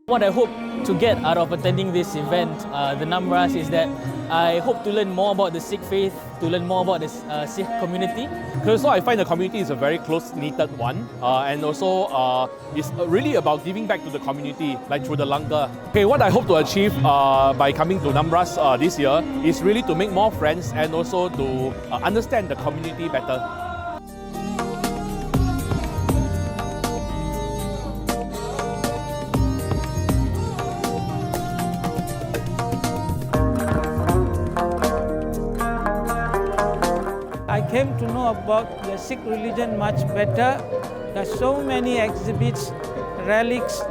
What I hope to get out of attending this event, the Naam Ras, is that I hope to learn more about the Sikh faith, to learn more about the Sikh community. So I find the community is a very close-knitted one, and also it's really about giving back to the community, like through the langar. Okay, what I hope to achieve by coming to Naam Ras this year is really to make more friends and also to understand the community better. I came to know about the Sikh religion much better. There's so many exhibits, relics,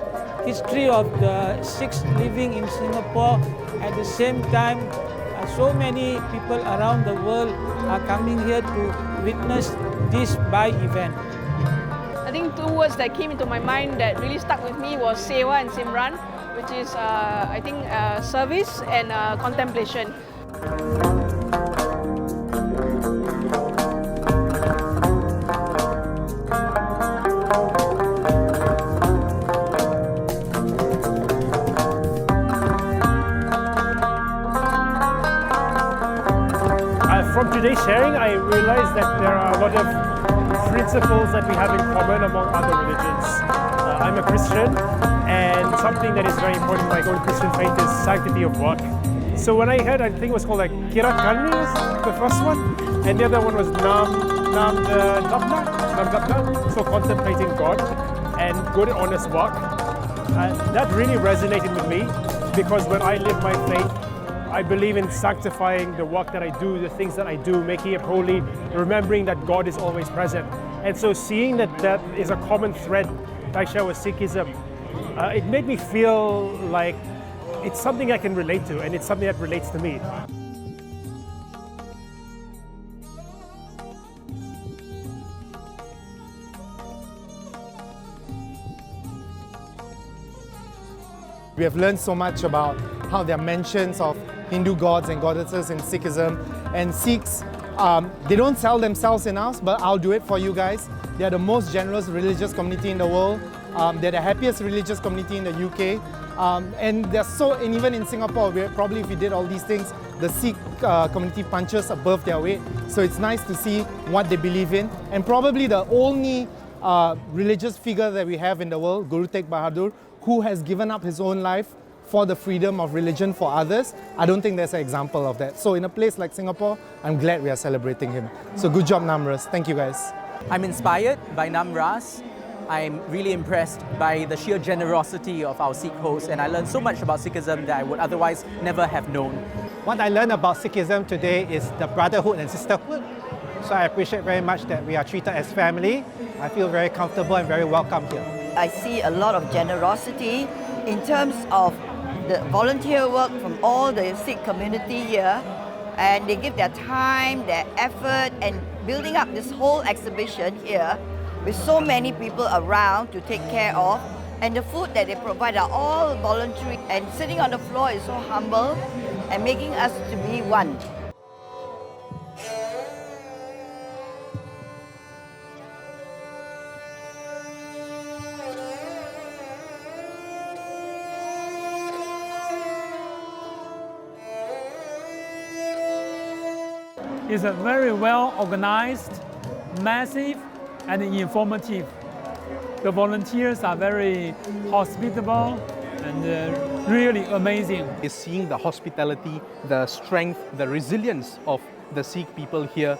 history of the Sikhs living in Singapore. At the same time, so many people around the world are coming here to witness this event. I think two words that came into my mind that really stuck with me was Sewa and Simran, which is I think service and contemplation. From today's sharing, I realized that there are a lot of principles that we have in common among other religions. I'm a Christian, and something that is very important in my own Christian faith is sanctity of work. So when I heard, I think it was called like Kirat Karni was the first one, and the other one was Naam Gapna, so contemplating God and good honest work. That really resonated with me, because when I live my faith, I believe in sanctifying the work that I do, the things that I do, making it holy, remembering that God is always present. And so seeing that that is a common thread that I share with Sikhism, it made me feel like it's something I can relate to, and it's something that relates to me. We have learned so much about how there are mentions of Hindu gods and goddesses in Sikhism, and Sikhs, they don't sell themselves enough, but I'll do it for you guys. They are the most generous religious community in the world. They're the happiest religious community in the UK, and even in Singapore, probably if we did all these things, the Sikh community punches above their weight. So it's nice to see what they believe in, and probably the only religious figure that we have in the world, Guru Tegh Bahadur, who has given up his own life for the freedom of religion for others. I don't think there's an example of that. So in a place like Singapore, I'm glad we are celebrating him. So good job, Naam Ras. Thank you, guys. I'm inspired by Naam Ras. I'm really impressed by the sheer generosity of our Sikh hosts, and I learned so much about Sikhism that I would otherwise never have known. What I learned about Sikhism today is the brotherhood and sisterhood. So I appreciate very much that we are treated as family. I feel very comfortable and very welcome here. I see a lot of generosity in terms of the volunteer work from all the Sikh community here, and they give their time, their effort, and building up this whole exhibition here with so many people around to take care of, and the food that they provide are all voluntary, and sitting on the floor is so humble and making us to be one. It's a very well organized, massive, and informative. The volunteers are very hospitable and really amazing. Is seeing the hospitality, the strength, the resilience of the Sikh people here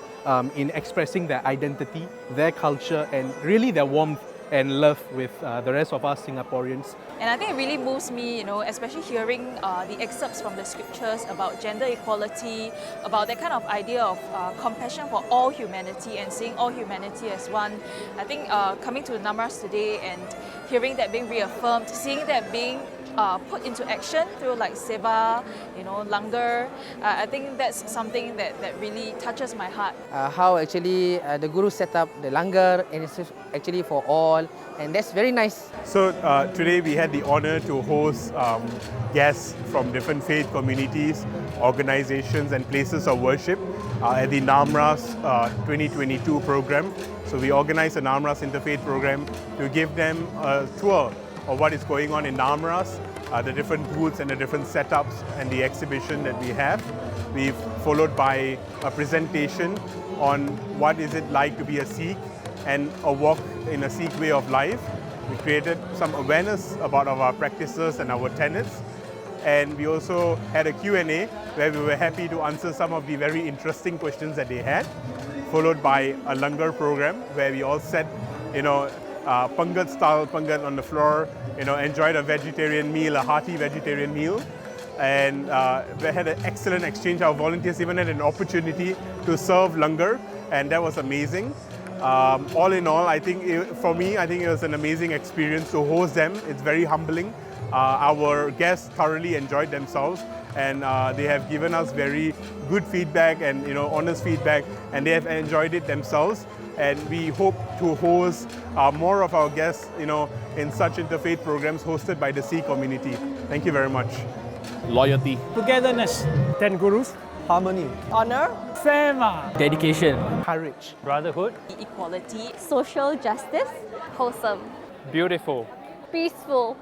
in expressing their identity, their culture, and really their warmth and love with the rest of us Singaporeans. And I think it really moves me, especially hearing the excerpts from the scriptures about gender equality, about that kind of idea of compassion for all humanity and seeing all humanity as one. I think coming to Naam Ras today and hearing that being reaffirmed, seeing that being put into action through like Seva, langar, I think that's something that really touches my heart. How actually the Guru set up the langar, and it's actually for all, and that's very nice. So today we had the honor to host guests from different faith communities, organizations and places of worship at the Naam Ras 2022 program. So we organized a Naam Ras Interfaith program to give them a tour of what is going on in Naam Ras, the different booths and the different setups and the exhibition that we have. We've followed by a presentation on what is it like to be a Sikh and a walk in a Sikh way of life. We created some awareness about our practices and our tenets. And we also had a Q&A where we were happy to answer some of the very interesting questions that they had, followed by a langar program where we all sat, Pangat style Pangat on the floor, enjoyed a vegetarian meal, a hearty vegetarian meal. And we had an excellent exchange. Our volunteers even had an opportunity to serve langar, and that was amazing. All in all, I think for me, it was an amazing experience to host them. It's very humbling. Our guests thoroughly enjoyed themselves, and they have given us very good feedback and honest feedback, and they have enjoyed it themselves. And we hope to host more of our guests, in such interfaith programs hosted by the Sikh community. Thank you very much. Loyalty. Togetherness. 10 gurus. Harmony. Honor. Fema. Dedication. Courage. Brotherhood. Equality. Social justice. Wholesome. Beautiful. Peaceful.